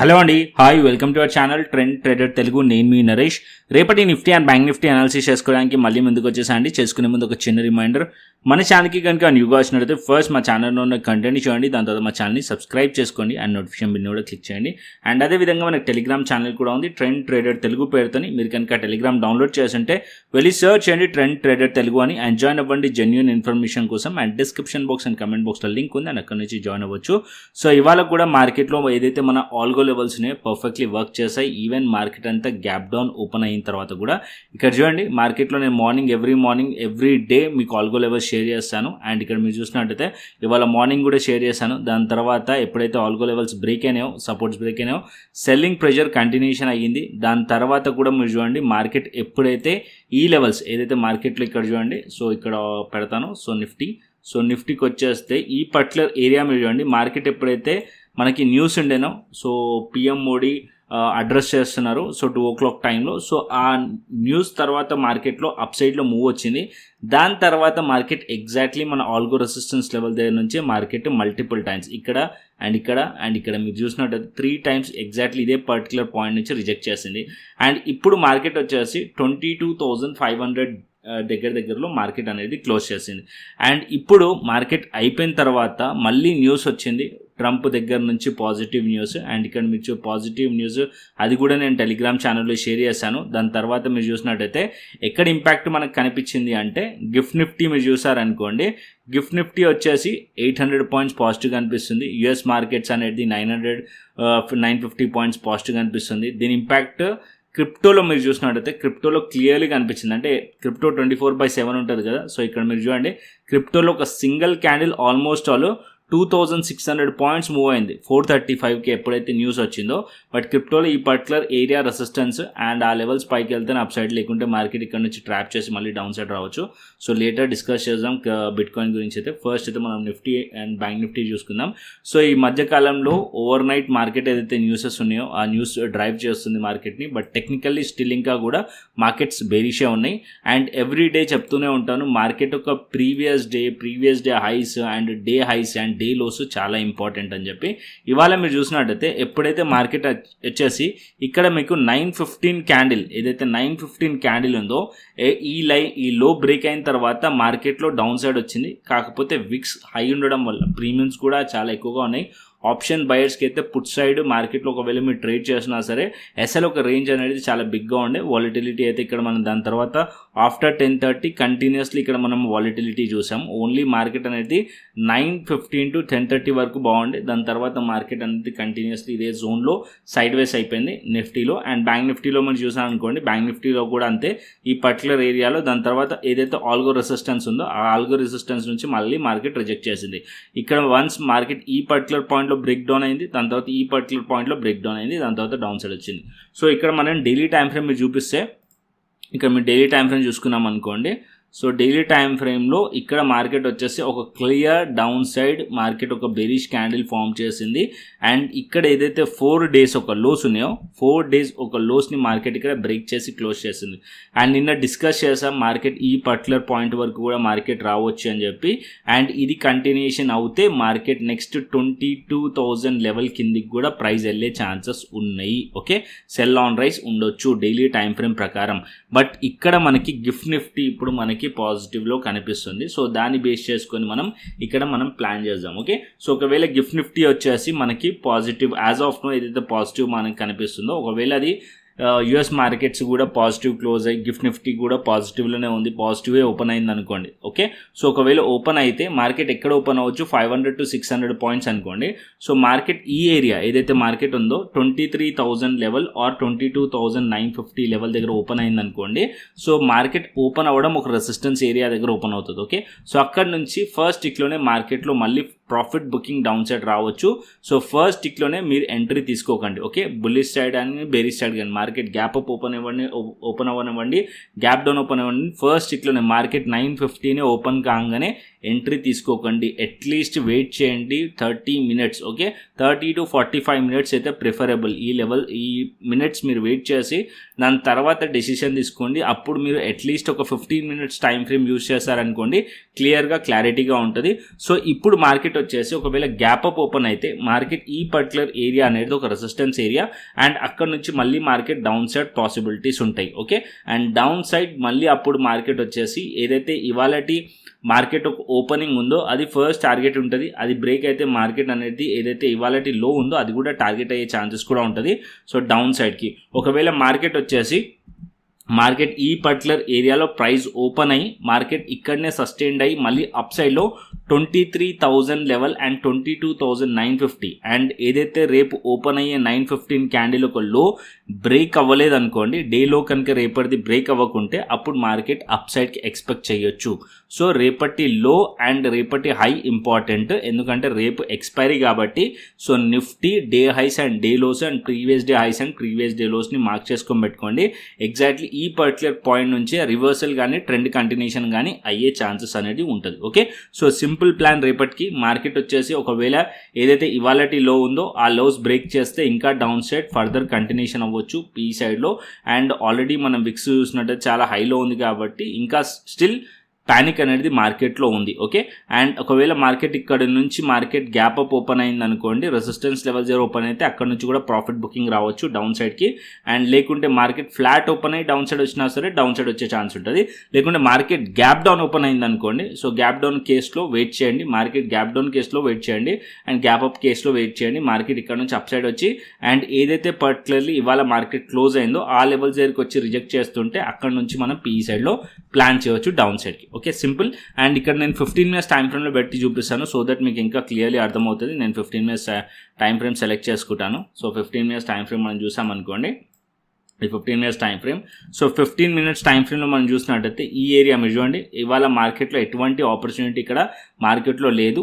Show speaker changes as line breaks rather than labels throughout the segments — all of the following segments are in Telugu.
హలో అండి, hi, welcome to our channel trend trader Telugu. నేను మీ నరేష్. రేపటి Nifty and bank Nifty analysis చేసుకోవడానికి మళ్ళీ ముందుకు వచ్చేసండి. చేసుకునే ముందు ఒక చిన్న రిమైండర్, మన ఛానల్కి కనుక న్యూగా వచ్చినట్లయితే ఫస్ట్ మా ఛానల్లో ఉన్న కంటెంట్ చూడండి, దాని తర్వాత మా ఛానల్ని సబ్స్క్రైబ్ చేసుకోండి అండ్ నోటిఫికేషన్ బిల్ కూడా క్లిక్ చేయండి. అండ్ అదేవిధంగా మనకు టెలిగ్రామ్ ఛానల్ కూడా ఉంది, ట్రెండ్ ట్రేడర్ తెలుగు పేరుతోని. మీరు కనుక టెలిగ్రామ్ డౌన్లోడ్ చేస్తుంటే వెళ్ళి సర్చ్ చేయండి ట్రెండ్ ట్రేడర్ తెలుగు అని, అండ్ జాయిన్ అవ్వండి జెన్యూన్ ఇన్ఫర్మేషన్ కోసం. And description box and comment బాక్స్లో లింక్ ఉంది, అండ్ అక్కడ నుంచి జాయిన్ అవ్వచ్చు. సో ఇవాళ కూడా మార్కెట్లో ఏదైతే మన ఆల్గో లెవెల్స్ ఉన్నాయో పర్ఫెక్ట్లీ వర్క్ చేస్తాయి. ఈవెన్ మార్కెట్ అంతా గ్యాప్ డౌన్ ఓపెన్ అయిన తర్వాత కూడా ఇక్కడ చూడండి, మార్కెట్లో నేను ఎవ్రీ మార్నింగ్ ఎవ్రీ డే మీకు ఆల్గో లెవెల్స్ షేర్ చేస్తాను. అండ్ ఇక్కడ మీరు చూసినట్టయితే ఇవాళ మార్నింగ్ కూడా షేర్ చేశాను. దాని తర్వాత ఎప్పుడైతే ఆల్గో లెవెల్స్ బ్రేక్ అయినాయో, సపోర్ట్స్ బ్రేక్ అయినాయో, సెల్లింగ్ ప్రెషర్ కంటిన్యూషన్ అయ్యింది. దాని తర్వాత కూడా మీరు చూడండి, మార్కెట్ ఎప్పుడైతే ఈ లెవెల్స్ ఏదైతే మార్కెట్లో ఇక్కడ చూడండి, సో ఇక్కడ పెడతాను. సో నిఫ్టీకి వచ్చేస్తే ఈ పర్టికులర్ ఏరియా మీరు చూడండి, మార్కెట్ ఎప్పుడైతే మనకి న్యూస్ ఉండేనో, సో పిఎం మోడీ అడ్రస్ చేస్తున్నారు సో 2 o'clock టైంలో. సో ఆ న్యూస్ తర్వాత మార్కెట్లో అప్ సైడ్లో మూవ్ వచ్చింది. దాని తర్వాత మార్కెట్ ఎగ్జాక్ట్లీ మన ఆల్గో రెసిస్టెన్స్ లెవెల్ దగ్గర నుంచి మార్కెట్ మల్టిపుల్ టైమ్స్ ఇక్కడ మీరు చూసినట్టయితే 3 times ఎగ్జాక్ట్లీ ఇదే పర్టికులర్ పాయింట్ నుంచి రిజెక్ట్ చేసింది. అండ్ ఇప్పుడు మార్కెట్ వచ్చేసి 22,500 దగ్గరలో మార్కెట్ అనేది క్లోజ్ చేసింది. అండ్ ఇప్పుడు మార్కెట్ అయిపోయిన తర్వాత మళ్ళీ న్యూస్ వచ్చింది ట్రంప్ దగ్గర నుంచి, పాజిటివ్ న్యూస్. అండ్ ఇక్కడ మీరు పాజిటివ్ న్యూస్ అది కూడా నేను టెలిగ్రామ్ ఛానల్లో షేర్ చేశాను. దాని తర్వాత మీరు చూసినట్టయితే ఎక్కడ ఇంపాక్ట్ మనకు కనిపించింది అంటే, గిఫ్ట్ నిఫ్టీ మీరు చూసారనుకోండి, గిఫ్ట్ నిఫ్టీ వచ్చేసి 800 points పాజిటివ్ కనిపిస్తుంది. యుఎస్ మార్కెట్స్ అనేది 950 points పాజిటివ్ కనిపిస్తుంది. దీని ఇంపాక్ట్ క్రిప్టోలో మీరు చూసినట్టయితే క్రిప్టోలో క్లియర్లీ కనిపించింది. అంటే క్రిప్టో 24/7 ఉంటుంది కదా, సో ఇక్కడ మీరు చూడండి, క్రిప్టోలో ఒక single candle almost 2,600 points move అయింది 435K ఎప్పుడైతే న్యూస్ వచ్చిందో. బట్ క్రిప్టోలో ఈ పర్టికులర్ ఏరియా రెసిస్టెన్స్ అండ్ ఆ లెవెల్స్ పైకి వెళ్తే అప్ సైడ్, లేకుంటే మార్కెట్ ఇక్కడ నుంచి ట్రాప్ చేసి మళ్ళీ డౌన్ సైడ్ రావచ్చు. సో లేటర్ డిస్కస్ చేద్దాం బిట్ కాయిన్ గురించి. అయితే ఫస్ట్ అయితే మనం నిఫ్టీ అండ్ బ్యాంక్ నిఫ్టీ చూసుకుందాం. సో ఈ మధ్యకాలంలో ఓవర్ నైట్ మార్కెట్ ఏదైతే న్యూసెస్ ఉన్నాయో ఆ న్యూస్ డ్రైవ్ చేస్తుంది మార్కెట్ని. బట్ టెక్నికల్లీ స్టిల్ ఇంకా కూడా మార్కెట్స్ బేరిషే ఉన్నాయి. అండ్ ఎవ్రీ డే చెప్తూనే ఉంటాను, మార్కెట్ ఒక previous day highs and day highs and day lows చాలా ఇంపార్టెంట్ అని చెప్పి. ఇవాళ మీరు చూసినట్టయితే ఎప్పుడైతే మార్కెట్ వచ్చేసి ఇక్కడ మీకు 915 క్యాండిల్ ఏదైతే 915 క్యాండిల్ ఉందో, ఈ లో బ్రేక్ అయిన తర్వాత మార్కెట్లో డౌన్ సైడ్ వచ్చింది. కాకపోతే విక్స్ హై ఉండడం వల్ల ప్రీమియమ్స్ కూడా చాలా ఎక్కువగా ఉన్నాయి. ఆప్షన్ బయర్స్కి అయితే పుట్ సైడ్ మార్కెట్లో ఒకవేళ మీరు ట్రేడ్ చేసినా సరే ఎస్ఎల్ ఒక రేంజ్ అనేది చాలా బిగ్గా ఉండే. వాలిటిలిటీ అయితే ఇక్కడ మనం దాని తర్వాత ఆఫ్టర్ 10:30 కంటిన్యూస్లీ ఇక్కడ మనం వాలిటిలిటీ చూసాం. ఓన్లీ మార్కెట్ అనేది 9:15 to 10:30 వరకు బాగుండే. దాని తర్వాత మార్కెట్ అనేది కంటిన్యూస్లీ ఇదే జోన్లో సైడ్ వేస్ అయిపోయింది నిఫ్టీలో. అండ్ బ్యాంక్ నిఫ్టీలో మనం చూసాం అనుకోండి, బ్యాంక్ నిఫ్టీలో కూడా అంతే ఈ పర్టికులర్ ఏరియాలో. దాని తర్వాత ఏదైతే ఆల్గో రెసిస్టెన్స్ ఉందో ఆ ఆల్గో రెసిస్టెన్స్ నుంచి మళ్ళీ మార్కెట్ రిజెక్ట్ చేసింది. ఇక్కడ వన్స్ మార్కెట్ ఈ పర్టికులర్ పాయింట్లో బ్రేక్ డౌన్ అయింది, దాని తర్వాత ఈ పర్టికులర్ పాయింట్లో బ్రేక్ డౌన్ అయింది, దాని తర్వాత డౌన్ సైడ్ వచ్చింది. సో ఇక్కడ మనం డైలీ టైం ఫ్రేమ్ మీరు చూపిస్తే, ఇక్కడ మీరు డైలీ టైం ఫ్రేమ్ చూసుకున్నాం అనుకోండి. సో డైలీ టైం ఫ్రేమ్లో ఇక్కడ మార్కెట్ వచ్చేసి ఒక క్లియర్ డౌన్ సైడ్ మార్కెట్ ఒక బెరిష్ క్యాండిల్ ఫామ్ చేసింది. అండ్ ఇక్కడ ఏదైతే 4 days ఒక లోస్ ఉన్నాయో 4 days ఒక లోస్ని మార్కెట్ ఇక్కడ బ్రేక్ చేసి క్లోజ్ చేసింది. అండ్ నిన్న డిస్కస్ చేసాం, మార్కెట్ ఈ పర్టికులర్ పాయింట్ వరకు కూడా మార్కెట్ రావచ్చు అని చెప్పి. అండ్ ఇది కంటిన్యూషన్ అవుతే మార్కెట్ నెక్స్ట్ 22,000 లెవెల్ కిందికి కూడా ప్రైస్ వెళ్ళే ఛాన్సెస్ ఉన్నాయి. ఓకే, సెల్ ఆన్ రైస్ ఉండొచ్చు డైలీ టైం ఫ్రేమ్ ప్రకారం. బట్ ఇక్కడ మనకి గిఫ్ట్ నిఫ్టీ ఇప్పుడు మనకి పాజిటివ్లో కనిపిస్తుంది. సో దాన్ని బేస్ చేసుకొని మనం ప్లాన్ చేద్దాం. ఓకే, సో ఒకవేళ గిఫ్ట్ నిఫ్టీ వచ్చేసి మనకి పాజిటివ్ యాజ్ ఆఫ్ నో ఏదైతే పాజిటివ్ మనకి కనిపిస్తుందో, ఒకవేళ అది యుఎస్ మార్కెట్స్ కూడా పాజిటివ్ క్లోజ్ అయ్యి గిఫ్ట్ నిఫ్టీ కూడా పాజిటివ్లోనే ఉంది, పాజిటివే ఓపెన్ అయింది అనుకోండి. ఓకే, సో ఒకవేళ ఓపెన్ అయితే మార్కెట్ ఎక్కడ ఓపెన్ అవ్వచ్చు, 500 to 600 points అనుకోండి. సో మార్కెట్ ఈ ఏరియా ఏదైతే మార్కెట్ ఉందో 23,000 లెవెల్ ఆర్ 22,950 లెవెల్ దగ్గర ఓపెన్ అయింది అనుకోండి. సో మార్కెట్ ఓపెన్ అవ్వడం ఒక రెసిస్టెన్స్ ఏరియా దగ్గర ఓపెన్ అవుతుంది. ఓకే, సో అక్కడ నుంచి ఫస్ట్ టిక్లోనే మార్కెట్లో మళ్ళీ ప్రాఫిట్ బుకింగ్ డౌన్ సైడ్ రావచ్చు. సో ఫస్ట్ టిక్లోనే మీరు ఎంట్రీ తీసుకోకండి. ఓకే, బుల్లిష్ సైడ్ అని బేరిష్ సైడ్ కానీ మార్కెట్ గ్యాప్ అప్ ఓపెన్ అవ్వనివ్వండి, గ్యాప్ డౌన్ ఓపెన్ అవ్వండి, ఫస్ట్ టిక్లోనే మార్కెట్ 950 ఓపెన్ కాగానే ఎంట్రీ తీసుకోకండి. అట్లీస్ట్ వెయిట్ చేయండి 30 minutes. ఓకే, 30 to 45 minutes అయితే ప్రిఫరబుల్. ఈ మినిట్స్ మీరు వెయిట్ చేసి దాని తర్వాత డెసిషన్ తీసుకోండి. అప్పుడు మీరు అట్లీస్ట్ ఒక 15 minutes టైం ఫ్రేమ్ యూజ్ చేస్తారనుకోండి, క్లారిటీగా ఉంటుంది. సో ఇప్పుడు మార్కెట్ వచ్చేసి ఒకవేళ గ్యాప్ అప్ ఓపెన్ అయితే మార్కెట్ ఈ పర్టికులర్ ఏరియా అనేది ఒక రెసిస్టెన్స్ ఏరియా, అండ్ అక్కడ నుంచి మళ్ళీ మార్కెట్ డౌన్ సైడ్ పాసిబిలిటీస్ ఉంటాయి. ఓకే, అండ్ డౌన్ సైడ్ మళ్ళీ అప్పుడు మార్కెట్ వచ్చేసి ఏదైతే ఇవాళటి మార్కెట్ ఒక ఓపెనింగ్ ఉందో అది ఫస్ట్ టార్గెట్ ఉంటుంది. అది బ్రేక్ అయితే మార్కెట్ అనేది ఏదైతే ఇవాళటి లో ఉందో అది కూడా టార్గెట్ అయ్యే ఛాన్సెస్ కూడా ఉంటుంది. సో డౌన్ సైడ్కి ఒకవేళ మార్కెట్ వచ్చేసి ఈ పర్టికులర్ ఏరియాలో ప్రైస్ ఓపెన్ అయ్యి మార్కెట్ ఇక్కడనే సస్టైన్డ్ అయ్యి మళ్ళీ అప్ సైడ్లో 23,000 లెవెల్ అండ్ 22,950 అండ్ ఏదైతే రేపు ఓపెన్ అయ్యే 915 క్యాండిల్ ఒక లో బ్రేక్ అవ్వలేదు అనుకోండి, డేలో కనుక రేపటిది బ్రేక్ అవ్వకుంటే అప్పుడు మార్కెట్ అప్ సైడ్కి ఎక్స్పెక్ట్ చేయొచ్చు. సో రేపటి లో అండ్ రేపటి హై ఇంపార్టెంట్, ఎందుకంటే రేపు ఎక్స్పైరీ కాబట్టి. So Nifty day highs and day lows and previous day highs and previous day లోస్ని మార్క్ చేసుకొని పెట్టుకోండి. ఎగ్జాక్ట్లీ ఈ పర్టికులర్ పాయింట్ నుంచి రివర్సల్ కానీ ట్రెండ్ కంటిన్యూషన్ కానీ అయ్యే ఛాన్సెస్ అనేది ఉంటుంది. ఓకే, సో సింపుల్ ప్లాన్ రేపటికి మార్కెట్ వచ్చేసి ఒకవేళ ఏదైతే ఇవాళటి లో ఉందో ఆ లోస్ బ్రేక్ చేస్తే ఇంకా డౌన్ సైడ్ ఫర్దర్ కంటిన్యూషన్ అవ్వచ్చు పీ సైడ్లో. అండ్ ఆల్రెడీ మనం విక్స్ చూసినట్టు చాలా హైలో ఉంది కాబట్టి ఇంకా స్టిల్ పానిక్ అనేది మార్కెట్లో ఉంది. ఓకే, అండ్ ఒకవేళ మార్కెట్ ఇక్కడ నుంచి మార్కెట్ గ్యాప్ అప్ ఓపెన్ అయింది అనుకోండి, రెసిస్టెన్స్ లెవెల్ 0 ఓపెన్ అయితే అక్కడ నుంచి కూడా ప్రాఫిట్ బుకింగ్ రావచ్చు డౌన్ సైడ్కి. అండ్ లేకుంటే మార్కెట్ ఫ్లాట్ ఓపెన్ అయ్యి డౌన్ సైడ్ వచ్చినా సరే డౌన్ సైడ్ వచ్చే ఛాన్స్ ఉంటుంది. లేకుంటే మార్కెట్ గ్యాప్ డౌన్ ఓపెన్ అయింది అనుకోండి, సో గ్యాప్ డౌన్ కేసులో వెయిట్ చేయండి, మార్కెట్ గ్యాప్ డౌన్ కేసులో వెయిట్ చేయండి అండ్ గ్యాప్ అప్ కేసులో వెయిట్ చేయండి. మార్కెట్ ఇక్కడ నుంచి అప్ సైడ్ వచ్చి అండ్ ఏదైతే పర్టికులర్లీ ఇవాళ మార్కెట్ క్లోజ్ అయిందో ఆ లెవెల్స్ దగ్గరికి వచ్చి రిజెక్ట్ చేస్తుంటే అక్కడ నుంచి మనం పీఈ సైడ్లో ప్లాన్ చేయవచ్చు డౌన్ సైడ్కి. Okay, simple. అండ్ ఇక్కడ నేను 15 minutes టైం ఫ్రేమ్లో పెట్టి చూపిస్తాను సో దట్ మీకు ఇంకా క్లియర్లీ అర్థమవుతుంది. నేను 15 minutes టైం ఫ్రేమ్ సెలెక్ట్ చేసుకుంటాను. సో 15 minutes టైం ఫ్రేమ్ మనం చూసామనుకోండి, ఈ 15 minutes time frame. So 15 minutes time ఫ్రేమ్లో మనం చూసినట్టయితే ఈ ఏరియా మీరు చూడండి, ఇవాళ మార్కెట్లో ఎటువంటి ఆపర్చునిటీ ఇక్కడ మార్కెట్లో లేదు.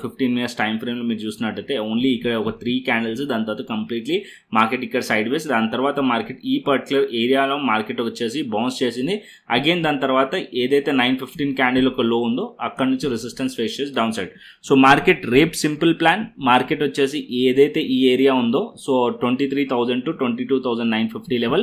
15 minutes టైం ఫ్రేమ్లో మీరు చూసినట్టయితే ఓన్లీ ఇక్కడ ఒక 3 candles, దాని తర్వాత కంప్లీట్లీ మార్కెట్ ఇక్కడ సైడ్ వేస్, దాని తర్వాత మార్కెట్ ఈ పర్టికులర్ ఏరియాలో మార్కెట్ వచ్చేసి బౌన్స్ చేసింది అగైన్. దాని తర్వాత ఏదైతే 915 క్యాండిల్ ఒక లో ఉందో అక్కడ నుంచి రెసిస్టెన్స్ ఫేస్ చేసి డౌన్ సైడ్. సో మార్కెట్ రేపు సింపుల్ ప్లాన్, మార్కెట్ వచ్చేసి ఏదైతే ఈ ఏరియా ఉందో so 23,000 to 22,950 level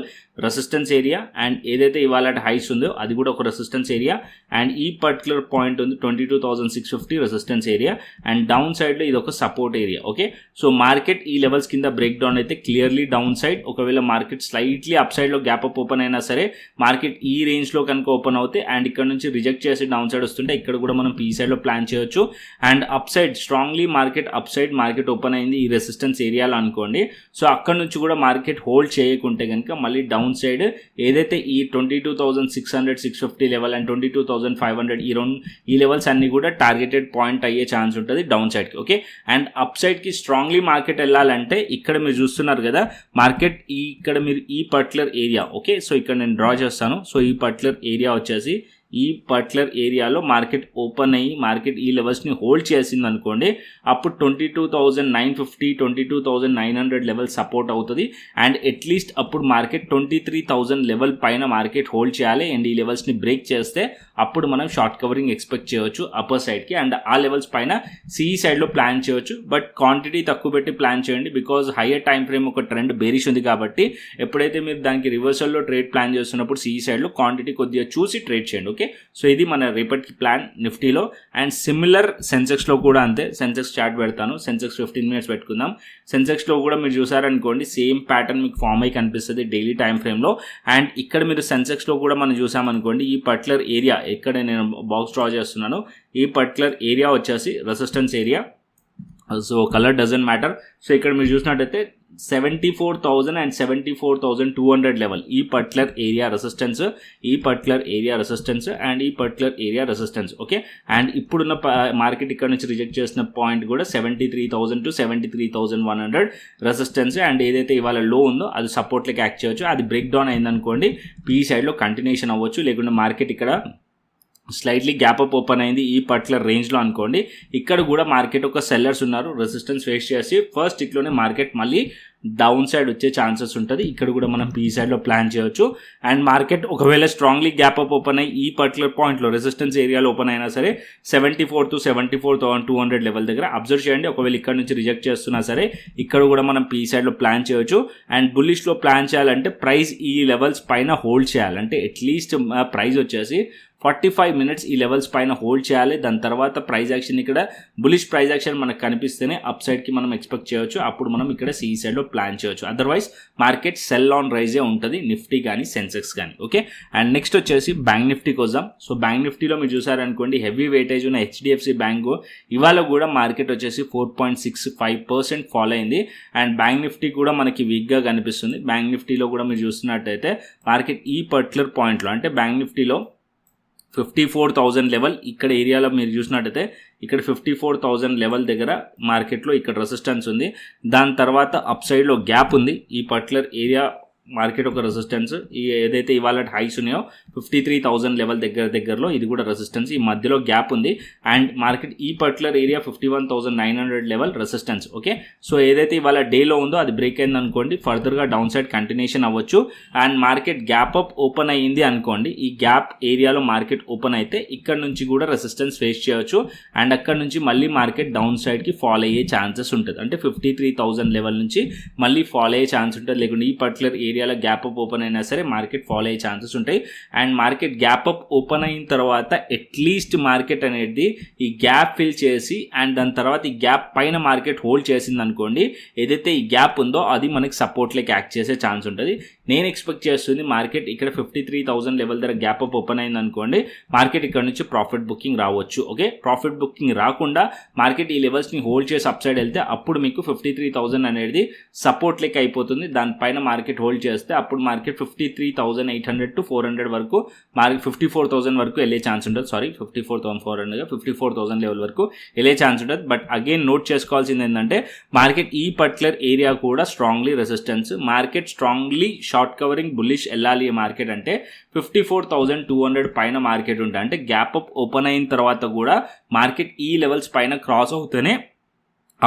resistance area, and ఏదైతే ఇవాళ హైస్ ఉందో అది కూడా ఒక రెసిస్టెన్స్ ఏరియా, అండ్ ఈ పర్టికులర్ పాయింట్ ఉంది 22,650 రెసిస్టెన్స్ ఏరియా, అండ్ డౌన్ సైడ్లో ఇది ఒక support area. Okay, so market ఈ లెవెల్స్ కింద బ్రేక్ డౌన్ అయితే క్లియర్లీ డౌన్ సైడ్. ఒకవేళ మార్కెట్ స్లైట్లీ అప్ సైడ్లో గ్యాప్ అప్ ఓపెన్ అయినా సరే మార్కెట్ ఈ రేంజ్లో కనుక ఓపెన్ అవుతే అండ్ ఇక్కడ నుంచి రిజెక్ట్ చేసి డౌన్ సైడ్ వస్తుంటే ఇక్కడ కూడా మనం పీ సైడ్లో ప్లాన్ చేయొచ్చు. And up side strongly market up side market open అయింది ఈ రెసిస్టెన్స్ ఏరియాలో అనుకోండి, సో అక్కడ నుంచి కూడా మార్కెట్ హోల్డ్ చేయకుంటే కనుక మళ్ళీ డౌన్ సైడ్ ఏదైతే ఈ 22,600 650 లెవెల్ అండ్ 22,500 ఈ లెవెల్స్ అన్ని కూడా టార్గెటెడ్ పాయింట్ అయ్యే ఛాన్స్ ఉంటుంది డౌన్ సైడ్కి. ఓకే, అండ్ అప్ సైడ్కి స్ట్రాంగ్లీ మార్కెట్ వెళ్ళాలంటే ఇక్కడ మీరు చూస్తున్నారు కదా మార్కెట్ ఇక్కడ మీరు ఈ పర్టికులర్ ఏరియా. ఓకే, సో ఇక్కడ నేను డ్రా చేస్తాను. సో ఈ పర్టికులర్ ఏరియా వచ్చేసి ఈ పర్టికులర్ ఏరియాలో మార్కెట్ ఓపెన్ అయ్యి మార్కెట్ ఈ లెవెల్స్ని హోల్డ్ చేసింది అనుకోండి, అప్పుడు 22,950 22,900 లెవెల్ సపోర్ట్ అవుతుంది. అండ్ అట్లీస్ట్ అప్పుడు మార్కెట్ 23,000 లెవెల్ పైన మార్కెట్ హోల్డ్ చేయాలి. అండ్ ఈ లెవెల్స్ని బ్రేక్ చేస్తే అప్పుడు మనం షార్ట్ కవరింగ్ ఎక్స్పెక్ట్ చేయవచ్చు అప్పర్ సైడ్కి. అండ్ ఆ లెవెల్స్ పైన సిఈ సైడ్లో ప్లాన్ చేయవచ్చు, బట్ క్వాంటిటీ తక్కువ పెట్టి ప్లాన్ చేయండి బికాజ్ హయ్యర్ టైం ఫ్రేమ్ ఒక ట్రెండ్ బేరిష్ ఉంది కాబట్టి ఎప్పుడైతే మీరు దానికి రివర్సల్లో ట్రేడ్ ప్లాన్ చేస్తున్నప్పుడు సిఈ సైడ్లో క్వాంటిటీ కొద్దిగా చూసి ట్రేడ్ చేయండి. ఓకే, సో ఇది మన రేపటికి ప్లాన్ నిఫ్టీలో. అండ్ సిమిలర్ సెన్సెక్స్లో కూడా అంతే. సెన్సెక్స్ చార్ట్ పెడతాను, సెన్సెక్స్ 15 minutes పెట్టుకుందాం. సెన్సెక్స్లో కూడా మీరు చూసారనుకోండి సేమ్ ప్యాటర్న్ మీకు ఫామ్ అయ్యి కనిపిస్తుంది డైలీ టైం ఫ్రేమ్లో. అండ్ ఇక్కడ మీరు సెన్సెక్స్లో కూడా మనం చూసామనుకోండి ఈ పర్టికులర్ ఏరియా ఎక్కడ నేను బాక్స్ డ్రా చేస్తున్నాను, ఈ పర్టికులర్ ఏరియా వచ్చేసి resistance area. So colour doesn't matter. So ఇక్కడ మీరు చూసినట్టయితే 74,000 and 74,200 లెవెల్ ఈ పర్టికులర్ ఏరియా రెసిస్టెన్స్, ఈ పర్టికులర్ ఏరియా రెసిస్టెన్స్ అండ్ ఈ particular area resistance. Okay, and ఇప్పుడున్న మార్కెట్ ఇక్కడ నుంచి రిజెక్ట్ చేసిన పాయింట్ కూడా 73,000 to 73,100 రెసిస్టెన్స్. అండ్ ఏదైతే ఇవాళ లో ఉందో అది సపోర్ట్లకి యాక్ట్ చేయొచ్చు. అది బ్రేక్ డౌన్ అయిందనుకోండి పీ సైడ్లో కంటిన్యూషన్ అవ్వచ్చు, లేకుంటే మార్కెట్ ఇక్కడ స్లైట్లీ గ్యాప్ అప్ ఓపెన్ అయింది ఈ పర్టికులర్ రేంజ్లో అనుకోండి, ఇక్కడ కూడా మార్కెట్ ఒక సెల్లర్స్ ఉన్నారు రెసిస్టెన్స్ ఫేస్ చేసి ఫస్ట్ ఇట్లోనే మార్కెట్ మళ్ళీ డౌన్ సైడ్ వచ్చే ఛాన్సెస్ ఉంటుంది. ఇక్కడ కూడా మనం పీ సైడ్లో ప్లాన్ చేయొచ్చు. అండ్ మార్కెట్ ఒకవేళ స్ట్రాంగ్లీ గ్యాప్ అప్ ఓపెన్ అయ్యి ఈ పర్టికులర్ పాయింట్లో రెసిస్టెన్స్ ఏరియాలో ఓపెన్ అయినా సరే 74 to 74,200 లెవెల్ దగ్గర అబ్జర్వ్ చేయండి. ఒకవేళ ఇక్కడ నుంచి రిజెక్ట్ చేస్తున్నా సరే ఇక్కడ కూడా మనం పీ సైడ్లో ప్లాన్ చేయొచ్చు. అండ్ బుల్లిష్లో ప్లాన్ చేయాలంటే ప్రైస్ ఈ లెవెల్స్ పైన హోల్డ్ చేయాలంటే అట్లీస్ట్ ప్రైస్ వచ్చేసి 45 minutes ఈ లెవెల్స్ పైన హోల్డ్ చేయాలి. దాని తర్వాత ప్రైస్ యాక్షన్ ఇక్కడ బులిష్ ప్రైస్ యాక్షన్ మనకు కనిపిస్తేనే అప్ సైడ్కి మనం ఎక్స్పెక్ట్ చేయొచ్చు. అప్పుడు మనం ఇక్కడ సి సైడ్లో ప్లాన్ చేయొచ్చు. అదర్వైజ్ మార్కెట్ సెల్ ఆన్ రైజే ఉంటుంది, నిఫ్టీ కానీ సెన్సెక్స్ కానీ. ఓకే, అండ్ నెక్స్ట్ వచ్చేసి బ్యాంక్ నిఫ్టీకి వద్దాం. సో బ్యాంక్ నిఫ్టీలో మీరు చూసారనుకోండి హెవీ వెయిటేజ్ ఉన్న హెచ్డిఎఫ్సి బ్యాంకు ఇవాళ కూడా మార్కెట్ వచ్చేసి 4.65% ఫాలో అయింది. అండ్ బ్యాంక్ నిఫ్టీ కూడా మనకి వీక్గా కనిపిస్తుంది. బ్యాంక్ నిఫ్టీలో కూడా మీరు చూస్తున్నట్టయితే మార్కెట్ ఈ పర్టికులర్ పాయింట్లో అంటే బ్యాంక్ నిఫ్టీలో 54,000 లెవెల్ ఇక్కడ ఏరియాలో మీరు చూసినట్టయితే ఇక్కడ 54,000 లెవెల్ దగ్గర మార్కెట్లో ఇక్కడ రెసిస్టెన్స్ ఉంది. దాని తర్వాత అప్ సైడ్లో గ్యాప్ ఉంది. ఈ పర్టికులర్ ఏరియా మార్కెట్ ఒక రెసిస్టెన్స్ ఈ ఏదైతే ఇవాళ హైస్ ఉన్నాయో 53,000 లెవెల్ దగ్గరలో ఇది కూడా రెసిస్టెన్స్. ఈ మధ్యలో గ్యాప్ ఉంది. అండ్ మార్కెట్ ఈ particular area 51,900 level resistance. Okay, so ఏదైతే ఇవాళ డేలో ఉందో అది బ్రేక్ అయింది అనుకోండి ఫర్దర్గా డౌన్ సైడ్ కంటిన్యూషన్ అవ్వచ్చు. And market gap up open అయ్యింది అనుకోండి, ఈ గ్యాప్ ఏరియాలో మార్కెట్ ఓపెన్ అయితే ఇక్కడ నుంచి కూడా రెసిస్టెన్స్ ఫేస్ చేయొచ్చు. అండ్ అక్కడ నుంచి మళ్ళీ మార్కెట్ డౌన్ సైడ్కి ఫాల్ అయ్యే ఛాన్సెస్ ఉంటుంది. అంటే 53,000 లెవెల్ నుంచి మళ్ళీ ఫాల్ అయ్యే ఛాన్స్ ఉంటుంది. లేకుంటే ఈ పర్టికులర్ ఏరియాలో గ్యాప్ అప్ ఓపెన్ అయినా సరే మార్కెట్ ఫాలో అయ్యే ఛాన్సెస్ ఉంటాయి. And market gap up open అయిన తర్వాత అట్లీస్ట్ మార్కెట్ అనేది ఈ గ్యాప్ ఫిల్ చేసి అండ్ దాని తర్వాత ఈ గ్యాప్ పైన మార్కెట్ హోల్డ్ చేసింది అనుకోండి, ఏదైతే ఈ గ్యాప్ ఉందో అది మనకి సపోర్ట్లోకి యాక్ట్ చేసే ఛాన్స్ ఉంటుంది. నేను ఎక్స్పెక్ట్ చేస్తుంది మార్కెట్ ఇక్కడ 53,000 లెవెల్ దగ్గర గ్యాప్ అప్ ఓపెన్ అయింది అనుకోండి మార్కెట్ ఇక్కడ నుంచి ప్రాఫిట్ బుకింగ్ రావచ్చు. ఓకే, ప్రాఫిట్ బుకింగ్ రాకుండా మార్కెట్ ఈ లెవెల్స్ని హోల్డ్ చేసి అప్ సైడ్ వెళ్తే అప్పుడు మీకు 53,000 అనేది సపోర్ట్ లెక్క అయిపోతుంది. దానిపైన మార్కెట్ హోల్డ్ చేస్తే అప్పుడు మార్కెట్ 53,800 to 400 వరకు మార్కెట్ 54,000 వరకు వెళ్ళే ఛాన్స్ ఉంటుంది. 54,400 54,000 లెవెల్ వరకు వెళ్ళే ఛాన్స్ ఉంటుంది. బట్ అగైన్ నోట్ చేసుకోవాల్సింది ఏంటంటే మార్కెట్ ఈ పర్టికులర్ ఏరియా కూడా strongly resistance. Market strongly short covering bullish వెళ్ళాలి మార్కెట్ అంటే 54,200 పైన మార్కెట్ ఉంటుంది. అంటే గ్యాప్ అప్ ఓపెన్ అయిన తర్వాత కూడా మార్కెట్ ఈ లెవెల్స్ పైన క్రాస్ అవుతూనే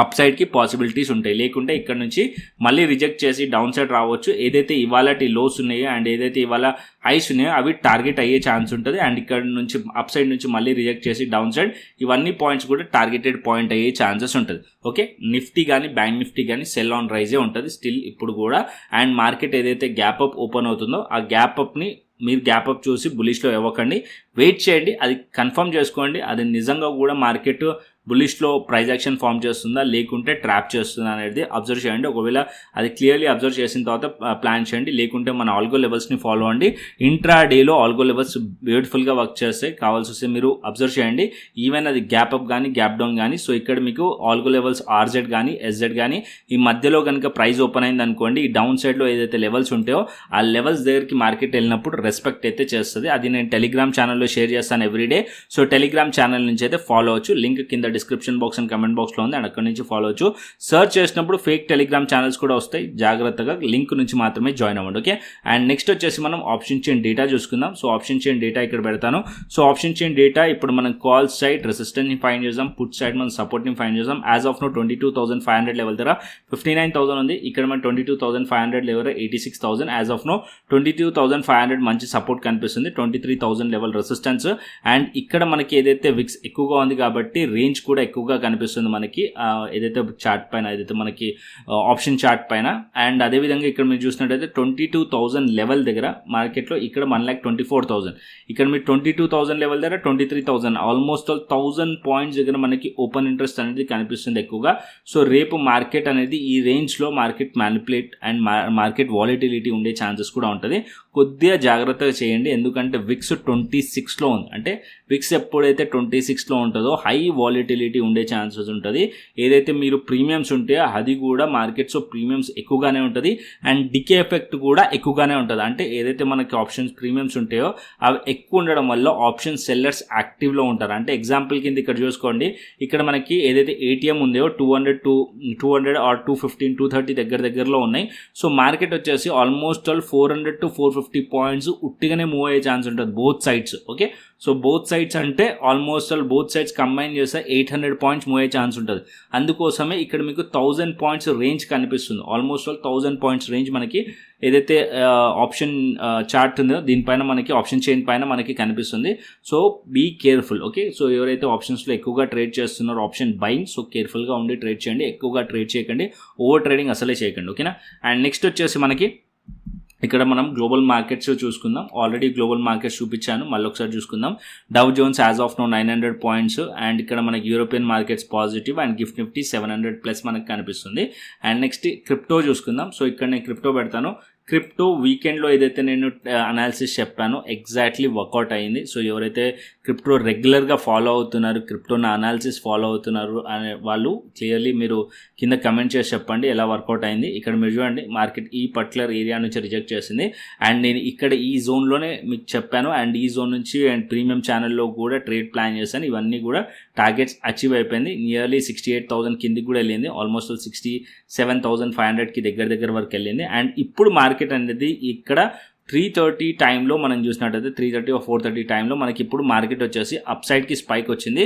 అప్ సైడ్కి పాసిబిలిటీస్ ఉంటాయి. లేకుంటే ఇక్కడ నుంచి మళ్ళీ రిజెక్ట్ చేసి డౌన్ సైడ్ రావచ్చు. ఏదైతే ఇవాళ లోస్ ఉన్నాయో అండ్ ఏదైతే ఇవాళ హైస్ ఉన్నాయో అవి టార్గెట్ అయ్యే ఛాన్స్ ఉంటుంది. అండ్ ఇక్కడ నుంచి అప్ సైడ్ నుంచి మళ్ళీ రిజెక్ట్ చేసి డౌన్ సైడ్ ఇవన్నీ పాయింట్స్ కూడా టార్గెటెడ్ పాయింట్ అయ్యే ఛాన్సెస్ ఉంటుంది. ఓకే, నిఫ్టీ కానీ బ్యాంక్ నిఫ్టీ కానీ సెల్ ఆన్ రైజే ఉంటుంది స్టిల్ ఇప్పుడు కూడా. అండ్ మార్కెట్ ఏదైతే గ్యాప్ అప్ ఓపెన్ అవుతుందో ఆ గ్యాప్ అప్ని మీరు గ్యాప్ అప్ చూసి బులిష్లో ఇవ్వకండి, వెయిట్ చేయండి, అది కన్ఫర్మ్ చేసుకోండి. అది నిజంగా కూడా మార్కెట్ బులిష్లో ప్రైస్ యాక్షన్ ఫామ్ చేస్తుందా లేకుంటే ట్రాప్ చేస్తుందా అనేది అబ్జర్వ్ చేయండి. ఒకవేళ అది క్లియర్లీ అబ్జర్వ్ చేసిన తర్వాత ప్లాన్ చేయండి. లేకుంటే మన ఆల్గో లెవెల్స్ని ఫాలో అవ్వండి. ఇంట్రా డేలో ఆల్గో లెవెల్స్ బ్యూటిఫుల్గా వర్క్ చేస్తాయి. కావాల్సి వస్తే మీరు అబ్జర్వ్ చేయండి. ఈవెన్ అది గ్యాప్ అప్ కానీ గ్యాప్ డౌన్ కానీ. సో ఇక్కడ మీకు ఆల్గో లెవెల్స్ ఆర్జెడ్ కానీ ఎస్జెడ్ కానీ ఈ మధ్యలో కనుక ప్రైస్ ఓపెన్ అయింది అనుకోండి, ఈ డౌన్ సైడ్లో ఏదైతే లెవెల్స్ ఉంటాయో ఆ లెవెల్స్ దగ్గరికి మార్కెట్ వెళ్ళినప్పుడు రెస్పెక్ట్ అయితే చేస్తుంది. అది నేను టెలిగ్రామ్ ఛానల్లో షేర్ చేస్తాను ఎవ్రీడే. సో టెలిగ్రామ్ ఛానల్ నుంచి అయితే ఫాలో అవచ్చు. లింక్ కింద డిస్క్రిప్షన్ బాక్స్ అండ్ కమెంట్ బాక్స్లో ఉంది. అండ్ అక్కడ నుంచి ఫాలో అవచ్చు. సర్చ్ చేసినప్పుడు ఫేక్ టెలిగ్రామ్ ఛానల్స్ కూడా వస్తాయి, జాగ్రత్తగా లింక్ నుంచి మాత్రమే జాయిన్ అవ్వండి. ఓకే, అండ్ నెక్స్ట్ వచ్చేసి మనం ఆప్షన్ చైన్ డేటా చూసుకుందాం. సో ఆప్షన్ చైన్ డేటా ఇక్కడ పెడతాను. సో ఆప్షన్ చైన్ డేటా ఇప్పుడు మనం కాల్ సైడ్ రెసిస్టెన్స్ని ఫైండ్ చేద్దాం, పుట్ సైడ్ మనం సపోర్ట్ని ఫైండ్ చేద్దాం. యాజ్ ఆఫ్ నో 22,500 లెవెల్ దగ్గర 59,000 ఉంది. ఇక్కడ మనం 22,500 లెవెల్ 86,000. యాజ్ ఆఫ్ నో 22,500 మంచి సపోర్ట్ కనిపిస్తుంది. 23,000 లెవెల్ రెసిస్టెన్స్. అండ్ ఇక్కడ మనకి ఏదైతే విక్స్ ఎక్కువగా ఉంది కాబట్టి రేంజ్ కూడా ఎక్కువగా కనిపిస్తుంది మనకి ఏదైతే చార్ట్ పైన ఏదైతే మనకి ఆప్షన్ చార్ట్ పైన. అండ్ అదేవిధంగా ఇక్కడ మీరు చూసినట్టయితే 22,000 లెవెల్ దగ్గర మార్కెట్లో ఇక్కడ 1,24,000. ఇక్కడ మీరు 22,000 లెవెల్ దగ్గర 23,000 ఆల్మోస్ట్ 1,000 పాయింట్స్ దగ్గర మనకి ఓపెన్ ఇంట్రెస్ట్ అనేది కనిపిస్తుంది ఎక్కువగా. సో రేపు మార్కెట్ అనేది ఈ రేంజ్లో market manipulate and market volatility ఉండే ఛాన్సెస్ కూడా ఉంటుంది. కొద్దిగా జాగ్రత్తగా చేయండి, ఎందుకంటే విక్స్ 26లో ఉంది. అంటే విక్స్ ఎప్పుడైతే 26లో ఉంటుందో హై వాలిటిలిటీ ఉండే ఛాన్సెస్ ఉంటుంది. ఏదైతే మీరు ప్రీమియమ్స్ ఉంటాయో అది కూడా మార్కెట్స్ ప్రీమియమ్స్ ఎక్కువగానే ఉంటుంది. అండ్ డికే ఎఫెక్ట్ కూడా ఎక్కువగానే ఉంటుంది. అంటే ఏదైతే మనకి ఆప్షన్స్ ప్రీమియమ్స్ ఉంటాయో అవి ఎక్కువ ఉండడం వల్ల ఆప్షన్ సెల్లర్స్ యాక్టివ్లో ఉంటారు. అంటే ఎగ్జాంపుల్ కింద ఇక్కడ చూసుకోండి, ఇక్కడ మనకి ఏదైతే ఏటీఎం ఉందో 200 ఆర్ 215 230 దగ్గరలో ఉన్నాయి. సో మార్కెట్ వచ్చేసి ఆల్మోస్ట్ 400 to 450 250 పాయింట్స్ ఉట్టిగానే మూవ్ అయ్యే ఛాన్స్ ఉంటుంది both sides. Okay, so both sides అంటే ఆల్మోస్ట్ బోత్ సైడ్స్ కంబైన్ చేస్తే 800 పాయింట్స్ మూవ్ అయ్యే ఛాన్స్ ఉంటుంది. అందుకోసమే ఇక్కడ మీకు 1000 పాయింట్స్ రేంజ్ కనిపిస్తుంది. ఆల్మోస్ట్ 1000 పాయింట్స్ రేంజ్ మనకి ఏదైతే ఆప్షన్ చార్ట్ ఉందో దీనిపైన మనకి ఆప్షన్ చైన్ పైన మనకి కనిపిస్తుంది. So be careful. Okay, so ఎవరైతే ఆప్షన్స్లో ఎక్కువగా ట్రేడ్ చేస్తున్నారో ఆప్షన్ బయింగ్, సో కేర్ఫుల్గా ఉండి ట్రేడ్ చేయండి, ఎక్కువగా ట్రేడ్ చేయకండి, ఓవర్ ట్రేడింగ్ అసలే చేయకండి. ఓకేనా. అండ్ నెక్స్ట్ వచ్చేసి మనకి ఇక్కడ మనం గ్లోబల్ మార్కెట్స్ చూసుకుందాం. ఆల్రెడీ గ్లోబల్ మార్కెట్స్ చూపించాను, మళ్ళీ ఒకసారి చూసుకుందాం. Dow Jones as of now 900 points and ఇక్కడ మనకి European markets positive and GIFT Nifty 700+ మనకి కనిపిస్తుంది. అండ్ నెక్స్ట్ క్రిప్టో చూసుకుందాం. సో ఇక్కడ నేను క్రిప్టో పెడతాను. క్రిప్టో వీకెండ్లో ఏదైతే నేను అనాలిసిస్ చెప్పానో ఎగ్జాక్ట్లీ వర్కౌట్ అయ్యింది. సో ఎవరైతే క్రిప్టో రెగ్యులర్గా ఫాలో అవుతున్నారు, క్రిప్టోని అనాలిసిస్ ఫాలో అవుతున్నారు అనే వాళ్ళు క్లియర్లీ మీరు కింద కమెంట్ చేసి చెప్పండి ఎలా వర్కౌట్ అయింది. ఇక్కడ మీరు చూడండి మార్కెట్ ఈ పర్టికులర్ ఏరియా నుంచి రిజెక్ట్ చేసింది అండ్ నేను ఇక్కడ ఈ జోన్లోనే మీకు చెప్పాను అండ్ ఈ జోన్ నుంచి అండ్ ప్రీమియం ఛానల్లో కూడా ట్రేడ్ ప్లాన్ చేశాను. ఇవన్నీ కూడా టార్గెట్స్ అచీవ్ అయిపోయింది. నియర్లీ 68,000 కిందికి కూడా వెళ్ళింది. ఆల్మోస్ట్ 67,500కి దగ్గర వరకు వెళ్ళింది. అండ్ ఇప్పుడు మార్కెట్ అనేది ఇక్కడ 3:30 టైంలో మనం చూసినట్టయితే 3:30 or 4:30 టైంలో మనకి ఇప్పుడు మార్కెట్ వచ్చేసి అప్ సైడ్కి స్పైక్ వచ్చింది.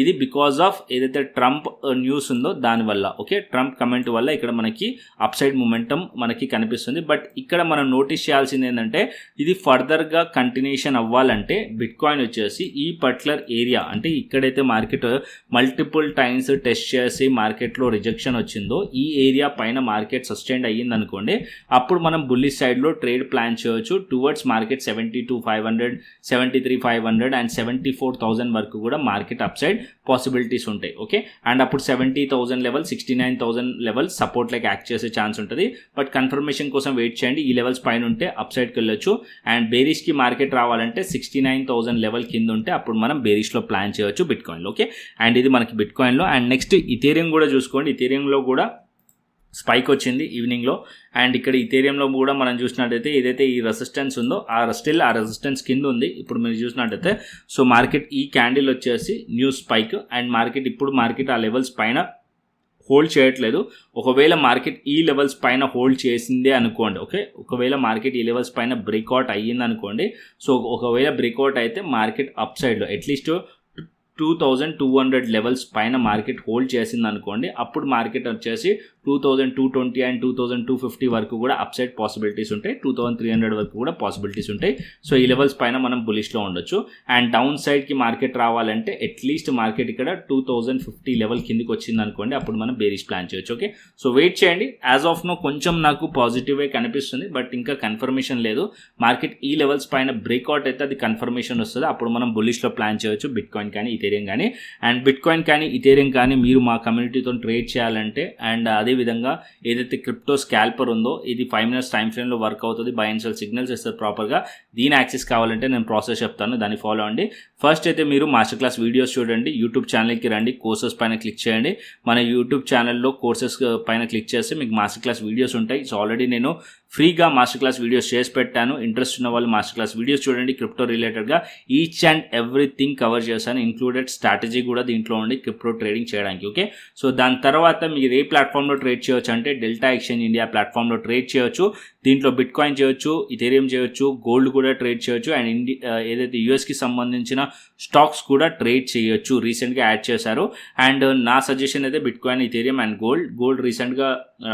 ఇది బికాజ్ ఆఫ్ ఏదైతే ట్రంప్ న్యూస్ ఉందో దానివల్ల. ఓకే, ట్రంప్ కమెంట్ వల్ల ఇక్కడ మనకి అప్ సైడ్ మూమెంటం మనకి కనిపిస్తుంది. బట్ ఇక్కడ మనం నోటీస్ చేయాల్సింది ఏంటంటే ఇది ఫర్దర్గా కంటిన్యూషన్ అవ్వాలంటే బిట్ కాయిన్ వచ్చేసి ఈ పర్టికులర్ ఏరియా అంటే ఇక్కడైతే మార్కెట్ మల్టిపుల్ టైమ్స్ టెస్ట్ చేసి మార్కెట్లో రిజెక్షన్ వచ్చిందో ఈ ఏరియా పైన మార్కెట్ సస్టైన్ అయ్యింది అనుకోండి, అప్పుడు మనం బుల్లిష్ సైడ్లో ట్రేడ్ ప్లాన్ చేయవచ్చు టువర్డ్స్ మార్కెట్ 72,500, 73,500 అండ్ 74,000 వరకు కూడా మార్కెట్ అప్ సైడ్ పాసిబిలిటీస్ ఉంటాయి. ఓకే, అండ్ అప్పుడు 70,000 level, 69,000 level support like act చేసే ఛాన్స్ ఉంటుంది. బట్ కన్ఫర్మేషన్ కోసం వెయిట్ చేయండి. ఈ లెవెల్స్ పైన ఉంటే అప్ సైడ్కి వెళ్ళొచ్చు అండ్ బేరిష్కి మార్కెట్ రావాలంటే 69,000 లెవెల్ కింద ఉంటే అప్పుడు మనం బేరిష్లో ప్లాన్ చేయవచ్చు బిట్ కాయిన్లో. ఓకే, అండ్ ఇది మనకి బిట్ కాయిన్లో. అండ్ నెక్స్ట్ ఇథేరియం కూడా చూసుకోండి. ఇథేరియంలో కూడా స్పైక్ వచ్చింది ఈవినింగ్లో అండ్ ఇక్కడ ఇథేరియంలో కూడా మనం చూసినట్టయితే ఏదైతే ఈ రెసిస్టెన్స్ ఉందో ఆ రెసిస్టెన్స్ కింద ఉంది. ఇప్పుడు మీరు చూసినట్టయితే సో మార్కెట్ ఈ క్యాండిల్ వచ్చేసి న్యూ స్పైక్ అండ్ మార్కెట్ ఆ లెవెల్స్ పైన హోల్డ్ చేయట్లేదు. ఒకవేళ మార్కెట్ ఈ లెవెల్స్ పైన హోల్డ్ చేసిందే అనుకోండి. ఓకే, ఒకవేళ మార్కెట్ ఈ లెవెల్స్ పైన బ్రేక్అవుట్ అయ్యింది అనుకోండి. సో ఒకవేళ బ్రేక్అవుట్ అయితే మార్కెట్ అప్ సైడ్లో అట్లీస్ట్ 2,200 లెవెల్స్ పైన మార్కెట్ హోల్డ్ చేసింది అనుకోండి, అప్పుడు మార్కెట్ వచ్చేసి 2,220 అండ్ 2,250 వరకు కూడా అప్ సైడ్ పాసిబిలిటీస్ ఉంటాయి. 2,300 వరకు కూడా పాసిబిలిటీస్ ఉంటాయి. సో ఈ లెవెల్స్ పైన మనం బులిష్లో ఉండొచ్చు. అండ్ డౌన్ సైడ్కి మార్కెట్ రావాలంటే అట్లీస్ట్ మార్కెట్ ఇక్కడ 2,050 లెవెల్ కిందికి వచ్చింది అనుకోండి, అప్పుడు మనం బేరిష్ ప్లాన్ చేయొచ్చు. ఓకే, సో వెయిట్ చేయండి. యాజ్ ఆఫ్ నో కొంచెం నాకు పాజిటివే కనిపిస్తుంది బట్ ఇంకా కన్ఫర్మేషన్ లేదు. మార్కెట్ ఈ లెవెల్స్ పైన బ్రేక్అవుట్ అయితే అది కన్ఫర్మేషన్ వస్తుంది, అప్పుడు మనం బులిష్లో ప్లాన్ చేయొచ్చు బిట్ కాయిన్ కానీ ఇథేరియం కానీ. అండ్ బిట్ కాయిన్ కానీ ఇథేరియం కానీ మీరు మా కమ్యూనిటీతో ట్రేడ్ చేయాలంటే అండ్ అదేవిధంగా ఏదైతే క్రిప్టో స్కాల్పర్ ఉందో ఇది 5 minutes టైం ఫ్రేమ్లో వర్క్ అవుతుంది. బై అండ్ సెల్ సిగ్నల్స్ ఇస్తుంది ప్రాపర్గా. దీని యాక్సెస్ కావాలంటే నేను ప్రాసెస్ చెప్తాను, దాన్ని ఫాలో అవ్వండి. ఫస్ట్ అయితే మీరు మాస్టర్ క్లాస్ వీడియోస్ చూడండి. యూట్యూబ్ ఛానల్కి రండి, కోర్సెస్ పైన క్లిక్ చేయండి. మన యూట్యూబ్ ఛానల్లో కోర్సెస్ పైన క్లిక్ చేస్తే మీకు మాస్టర్ క్లాస్ వీడియోస్ ఉంటాయి. సో ఆల్రెడీ నేను ఫ్రీగా మాస్టర్ క్లాస్ వీడియోస్ చేసి పెట్టాను. ఇంట్రెస్ట్ ఉన్న వాళ్ళు మాస్టర్ క్లాస్ వీడియోస్ చూడండి. క్రిప్టో రిలేటెడ్గా ఈచ్ అండ్ ఎవ్రీథింగ్ కవర్ చేశాను, ఇంక్లూడెడ్ స్ట్రాటజీ కూడా దీంట్లో ఉంది క్రిప్టో ట్రేడింగ్ చేయడానికి. ఓకే, సో దాని తర్వాత మీరు ఏ ప్లాట్ఫామ్లో ట్రేడ్ చేయొచ్చు అంటే డెల్టా ఎక్స్చేంజ్ ఇండియా ప్లాట్ఫామ్లో ట్రేడ్ చేయొచ్చు. దీంట్లో బిట్ కాయిన్ చేయొచ్చు, ఇథేరియం చేయొచ్చు, గోల్డ్ కూడా ట్రేడ్ చేయొచ్చు అండ్ ఏదైతే యూఎస్కి సంబంధించిన స్టాక్స్ కూడా ట్రేడ్ చేయొచ్చు. రీసెంట్గా యాడ్ చేశారు. అండ్ నా సజెషన్ అయితే bit coin, Ethereum and gold రీసెంట్గా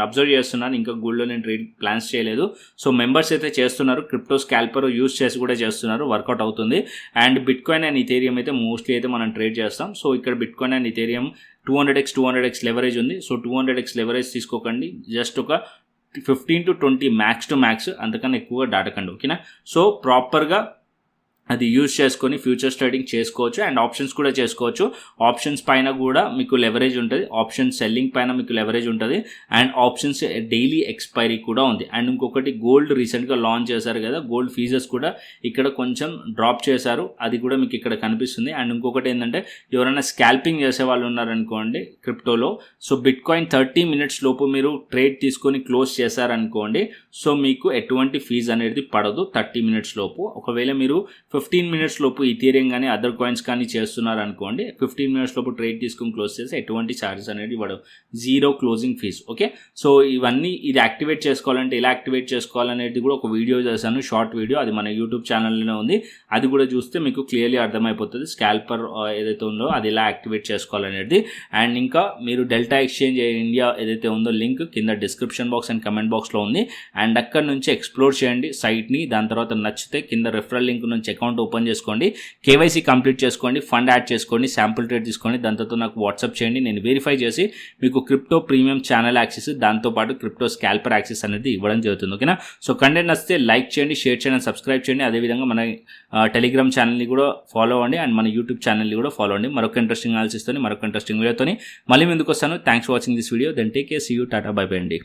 అబ్జర్వ్ చేస్తున్నాను. ఇంకా గోల్డ్లో నేను ట్రేడ్ ప్లాన్స్ చేయలేదు. సో మెంబర్స్ అయితే చేస్తున్నారు, క్రిప్టో స్కాల్పర్ యూస్ చేసి కూడా చేస్తున్నారు, వర్కౌట్ అవుతుంది. And bit coin and Ethereum అయితే మోస్ట్లీ అయితే మనం ట్రేడ్ చేస్తాం. సో ఇక్కడ bit coin and Ethereum 200x leverage ఉంది. సో 200x లెవరేజ్ తీసుకోకండి, జస్ట్ ఒక 15 to 20 మ్యాక్స్ టు మ్యాక్స్, అంతకన్నా ఎక్కువగా దాటకండి. ఓకేనా, సో ప్రాపర్గా అది యూజ్ చేసుకొని ఫ్యూచర్స్ ట్రేడింగ్ చేసుకోవచ్చు అండ్ ఆప్షన్స్ కూడా చేసుకోవచ్చు. ఆప్షన్స్ పైన కూడా మీకు లెవరేజ్ ఉంటుంది, ఆప్షన్ సెల్లింగ్ పైన మీకు లెవరేజ్ ఉంటుంది అండ్ ఆప్షన్స్ డైలీ ఎక్స్పైరీ కూడా ఉంది. అండ్ ఇంకొకటి గోల్డ్ రీసెంట్గా లాంచ్ చేశారు కదా, గోల్డ్ ఫీజెస్ కూడా ఇక్కడ కొంచెం డ్రాప్ చేశారు, అది కూడా మీకు ఇక్కడ కనిపిస్తుంది. అండ్ ఇంకొకటి ఏంటంటే ఎవరైనా స్కాల్పింగ్ చేసే వాళ్ళు ఉన్నారనుకోండి క్రిప్టోలో, సో బిట్ కాయిన్ 30 minutes లోపు మీరు ట్రేడ్ తీసుకొని క్లోజ్ చేశారనుకోండి, సో మీకు ఎటువంటి ఫీజు అనేది పడదు 30 minutes లోపు. ఒకవేళ మీరు 15 మినిట్స్ లోపు ఈథీరియం కానీ అదర్ కాయిన్స్ కానీ చేస్తున్నారు అనుకోండి, 15 మినిట్స్ లోపు ట్రేడ్ తీసుకుని క్లోజ్ చేస్తే ఎటువంటి ఛార్జెస్ అనేది ఇవ్వడం, zero closing fees. Okay, so ఇవన్నీ ఇది యాక్టివేట్ చేసుకోవాలంటే ఎలా యాక్టివేట్ చేసుకోవాలనేది కూడా ఒక వీడియో చేశాను, షార్ట్ వీడియో, అది మన యూట్యూబ్ ఛానల్లోనే ఉంది. అది కూడా చూస్తే మీకు క్లియర్లీ అర్థమైపోతుంది స్కాల్పర్ ఏదైతే ఉందో అది ఎలా యాక్టివేట్ చేసుకోవాలనేది. అండ్ ఇంకా మీరు డెల్టా ఎక్స్చేంజ్ ఇండియా ఏదైతే ఉందో లింక్ కింద డిస్క్రిప్షన్ బాక్స్ అండ్ కమెంట్ బాక్స్లో ఉంది. అండ్ అక్కడ నుంచి ఎక్స్ప్లోర్ చేయండి సైట్ని. దాని తర్వాత నచ్చితే కింద రెఫరల్ లింక్ నుంచి అకౌంట్ ఓపెన్ చేసుకోండి, కేవైసీ కంప్లీట్ చేసుకోండి, ఫండ్ యాడ్ చేసుకోండి, శాంపుల్ ట్రేడ్ తీసుకోండి. దాని తర్వాత నాకు వాట్సాప్ చేయండి, నేను వెరిఫై చేసి మీకు క్రిప్టో ప్రీమియం ఛానల్ యాక్సెస్, దాంతోపాటు క్రిప్టో స్కాల్పర్ యాక్సెస్ అనేది ఇవ్వడం జరుగుతుంది. ఓకేనా, సో కంటెంట్ నచ్చితే లైక్ చేయండి, షేర్ చేయండి, సబ్స్క్రైబ్ చేయండి. అదేవిధంగా మన టెలిగ్రామ్ ఛానల్ని కూడా ఫాలో అవ్వండి అండ్ మన యూట్యూబ్ ఛానల్ని కూడా ఫాలో అవ్వండి. మరొక ఇంట్రెస్టింగ్ అనాలిసిస్తో మరొక ఇంట్రెస్టింగ్ వీడియోతో మళ్ళీ ముందుకు వస్తాను. Thanks for watching this video. Then take care, see you, tata, bye bye అండి.